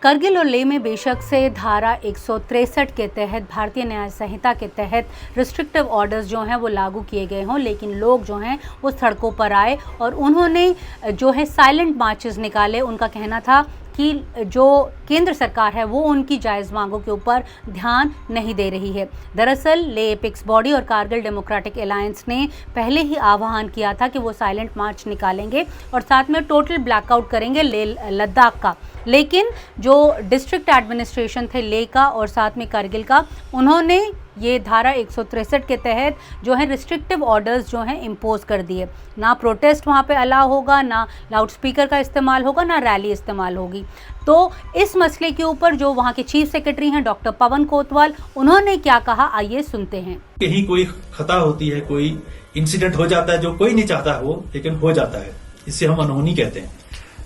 करगिल और लेह में बेशक से धारा 163 के तहत भारतीय न्याय संहिता के तहत रिस्ट्रिक्टिव ऑर्डर्स जो हैं वो लागू किए गए हों, लेकिन लोग जो हैं वो सड़कों पर आए और उन्होंने जो है साइलेंट मार्चेस निकाले। उनका कहना था कि जो केंद्र सरकार है वो उनकी जायज़ मांगों के ऊपर ध्यान नहीं दे रही है। दरअसल लेह एपेक्स बॉडी और कारगिल डेमोक्रेटिक अलायंस ने पहले ही आह्वान किया था कि वो साइलेंट मार्च निकालेंगे और साथ में टोटल ब्लैकआउट करेंगे लेह लद्दाख का, लेकिन जो डिस्ट्रिक्ट एडमिनिस्ट्रेशन थे लेह का और साथ में कारगिल का, उन्होंने ये धारा 163 के तहत जो है रिस्ट्रिक्टिव ऑर्डर्स जो हैं इम्पोज कर दिए। ना प्रोटेस्ट वहाँ पे अलाउ होगा, ना लाउड स्पीकर का इस्तेमाल होगा, ना रैली इस्तेमाल होगी। तो इस मसले के ऊपर जो वहाँ के चीफ सेक्रेटरी हैं डॉक्टर पवन कोतवाल, उन्होंने क्या कहा, आइए सुनते हैं। कहीं कोई खता होती है, कोई इंसिडेंट हो जाता है जो कोई नहीं चाहता हो, लेकिन हो जाता है, इससे हम अनहोनी कहते हैं।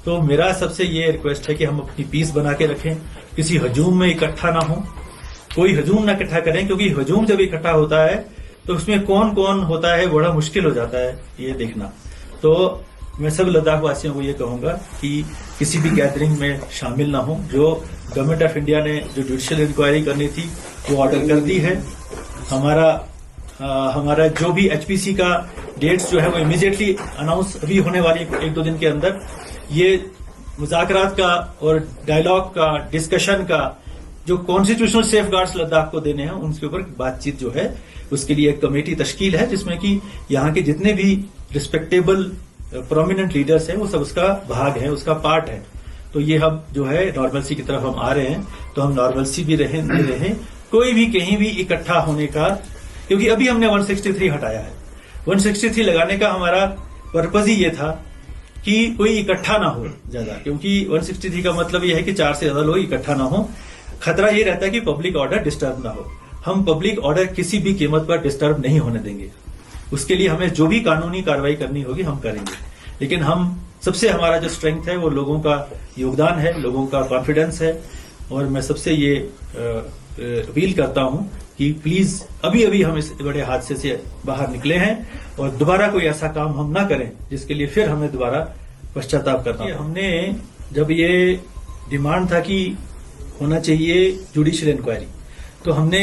तो मेरा सबसे ये रिक्वेस्ट है कि हम अपनी पीस बना के रखें, किसी हजूम में इकट्ठा ना हो, कोई हजूम ना इकट्ठा करें, क्योंकि हजूम जब इकट्ठा होता है तो उसमें कौन कौन होता है बड़ा मुश्किल हो जाता है ये देखना। तो मैं सब लद्दाख वासियों को ये कहूंगा कि किसी भी गैदरिंग में शामिल ना हो। जो गवर्नमेंट ऑफ इंडिया ने जो जुडिशियल इंक्वायरी करनी थी वो ऑर्डर कर दी है। हमारा जो भी एचपीसी का डेट्स जो है वो इमीडिएटली अनाउंस अभी होने वाली 1-2 दिन के अंदर। ये मुज़ाकरात का और डायलॉग का, डिस्कशन का जो कॉन्स्टिट्यूशनल सेफगार्ड्स लद्दाख को देने हैं उनके ऊपर बातचीत जो है उसके लिए एक कमेटी तश्कील है, जिसमें कि यहाँ के जितने भी रिस्पेक्टेबल प्रोमिनेंट लीडर्स हैं वो सब उसका भाग है, उसका पार्ट है। तो ये हम जो है नॉर्मलसी की तरफ हम आ रहे हैं, तो हम नॉर्मलसी भी रहे कोई भी कहीं भी इकट्ठा होने का, क्योंकि अभी हमने 163 हटाया है। 163 लगाने का हमारा पर्पज ही ये था कि कोई इकट्ठा ना हो ज्यादा, क्योंकि 163 का मतलब ये है कि 4 से ज्यादा लोग इकट्ठा ना हो। खतरा ये रहता है कि पब्लिक ऑर्डर डिस्टर्ब ना हो। हम पब्लिक ऑर्डर किसी भी कीमत पर डिस्टर्ब नहीं होने देंगे। उसके लिए हमें जो भी कानूनी कार्रवाई करनी होगी हम करेंगे, लेकिन हम सबसे हमारा जो स्ट्रेंथ है वो लोगों का योगदान है, लोगों का कॉन्फिडेंस है। और मैं सबसे ये अपील करता हूं कि प्लीज अभी हम इस बड़े हादसे से बाहर निकले हैं और दोबारा कोई ऐसा काम हम ना करें जिसके लिए फिर हमें दोबारा पश्चाताप करना है। हमने जब ये डिमांड था कि होना चाहिए जुडिशियल इंक्वायरी, तो हमने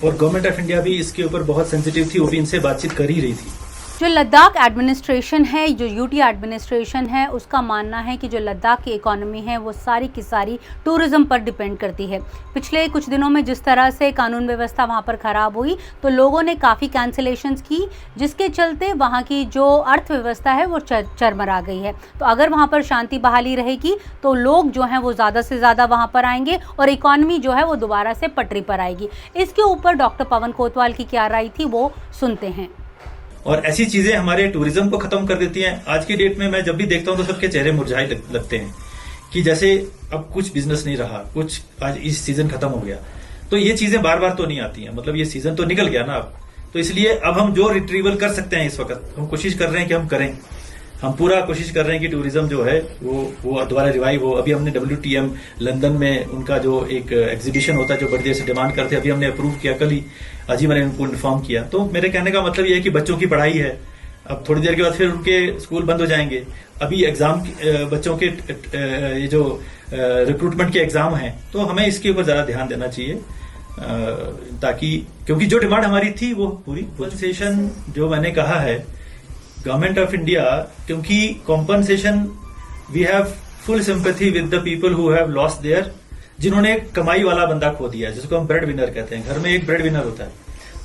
और गवर्नमेंट ऑफ इंडिया भी इसके ऊपर बहुत सेंसिटिव थी, वो भी इनसे बातचीत कर ही रही थी। जो लद्दाख एडमिनिस्ट्रेशन है, जो यूटी एडमिनिस्ट्रेशन है, उसका मानना है कि जो लद्दाख की इकोनॉमी है वो सारी की सारी टूरिज्म पर डिपेंड करती है। पिछले कुछ दिनों में जिस तरह से कानून व्यवस्था वहाँ पर ख़राब हुई तो लोगों ने काफ़ी कैंसिलेशंस की, जिसके चलते वहाँ की जो अर्थव्यवस्था है वो चरमरा गई है। तो अगर वहाँ पर शांति बहाली रहेगी तो लोग जो हैं वो ज़्यादा से ज़्यादा वहाँ पर आएंगे और इकॉनमी जो है वो दोबारा से पटरी पर आएगी। इसके ऊपर डॉक्टर पवन कोतवाल की क्या राय थी वो सुनते हैं। और ऐसी चीजें हमारे टूरिज्म को खत्म कर देती हैं। आज की डेट में मैं जब भी देखता हूं तो सबके चेहरे मुरझाए लगते हैं कि जैसे अब कुछ बिजनेस नहीं रहा, कुछ आज इस सीजन खत्म हो गया। तो ये चीजें बार बार तो नहीं आती हैं, मतलब ये सीजन तो निकल गया ना अब। तो इसलिए अब हम जो रिट्रीवल कर सकते हैं इस वक्त हम कोशिश कर रहे हैं कि हम करें। हम पूरा कोशिश कर रहे हैं कि टूरिज्म जो है वो दोबारा रिवाइव हो। अभी हमने WTM लंदन में उनका जो एक एग्जीबिशन होता है जो बड़ी देर से डिमांड करते हैं, अभी हमने अप्रूव किया, कल ही आज ही मैंने उनको इन्फॉर्म किया। तो मेरे कहने का मतलब ये है कि बच्चों की पढ़ाई है, अब थोड़ी देर के बाद फिर उनके स्कूल बंद हो जाएंगे। अभी एग्जाम बच्चों के ये जो रिक्रूटमेंट के एग्जाम हैं, तो हमें इसके ऊपर ज्यादा ध्यान देना चाहिए, ताकि क्योंकि जो डिमांड हमारी थी वो पूरी। कॉम्पनसेशन जो मैंने कहा है गवर्नमेंट ऑफ इंडिया, क्योंकि compensation we have full sympathy with the people who have lost their, जिन्होंने कमाई वाला बंदा खो दिया, जिसको हम ब्रेड विनर कहते हैं। घर में एक ब्रेड विनर होता है,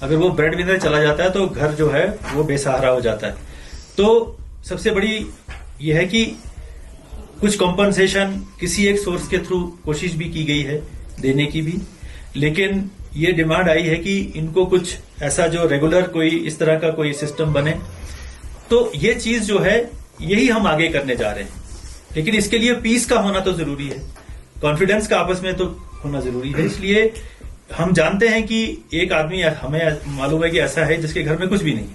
अगर वो ब्रेड विनर चला जाता है तो घर जो है वो बेसहारा हो जाता है। तो सबसे बड़ी ये है कि कुछ कॉम्पनसेशन किसी एक सोर्स के थ्रू कोशिश भी की गई है देने की भी, लेकिन ये डिमांड आई है कि इनको कुछ ऐसा जो रेगुलर कोई इस तरह का कोई सिस्टम बने। तो ये चीज जो है यही हम आगे करने जा रहे हैं, लेकिन इसके लिए पीस का होना तो जरूरी है, कॉन्फिडेंस का आपस में तो होना जरूरी है। इसलिए हम जानते हैं कि एक आदमी, हमें मालूम है कि ऐसा है जिसके घर में कुछ भी नहीं,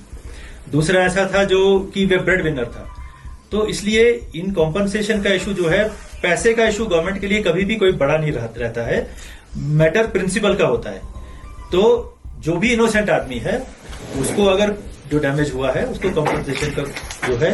दूसरा ऐसा था जो कि वे ब्रेड विनर था। तो इसलिए इन कॉम्पनसेशन का इशू जो है, पैसे का इशू गवर्नमेंट के लिए कभी भी कोई बड़ा नहीं रहता है, मैटर प्रिंसिपल का होता है। तो जो भी इनोसेंट आदमी है उसको अगर जो डैमेज हुआ है उसको कॉम्पनसेशन का जो है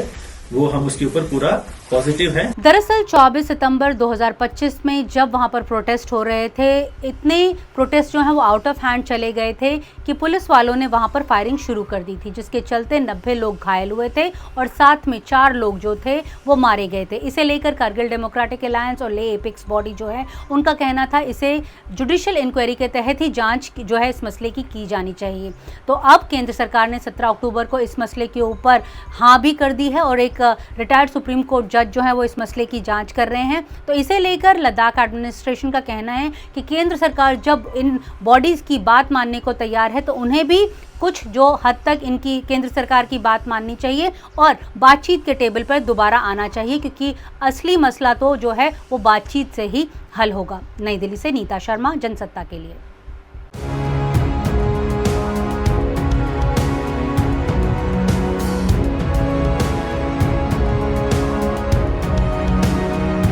वो हम उसके ऊपर पूरा पॉजिटिव है। दरअसल 24 सितंबर 2025 में जब वहां पर प्रोटेस्ट हो रहे थे, इतने प्रोटेस्ट जो हैं वो आउट ऑफ हैंड चले गए थे कि पुलिस वालों ने वहां पर फायरिंग शुरू कर दी थी, जिसके चलते 90 लोग घायल हुए थे और साथ में 4 लोग जो थे वो मारे गए थे। इसे लेकर कारगिल डेमोक्रेटिक अलायंस और ले एपिक्स बॉडी जो है उनका कहना था इसे जुडिशियल इंक्वायरी के तहत ही जाँच जो है इस मसले की जानी चाहिए। तो अब केंद्र सरकार ने 17 अक्टूबर को इस मसले के ऊपर हाँ भी कर दी है और एक रिटायर्ड सुप्रीम कोर्ट जज जो है वो इस मसले की जांच कर रहे हैं। तो इसे लेकर लद्दाख एडमिनिस्ट्रेशन का कहना है कि केंद्र सरकार जब इन बॉडीज़ की बात मानने को तैयार है तो उन्हें भी कुछ जो हद तक इनकी केंद्र सरकार की बात माननी चाहिए और बातचीत के टेबल पर दोबारा आना चाहिए, क्योंकि असली मसला तो जो है वो बातचीत से ही हल होगा। नई दिल्ली से नीता शर्मा, जनसत्ता के लिए।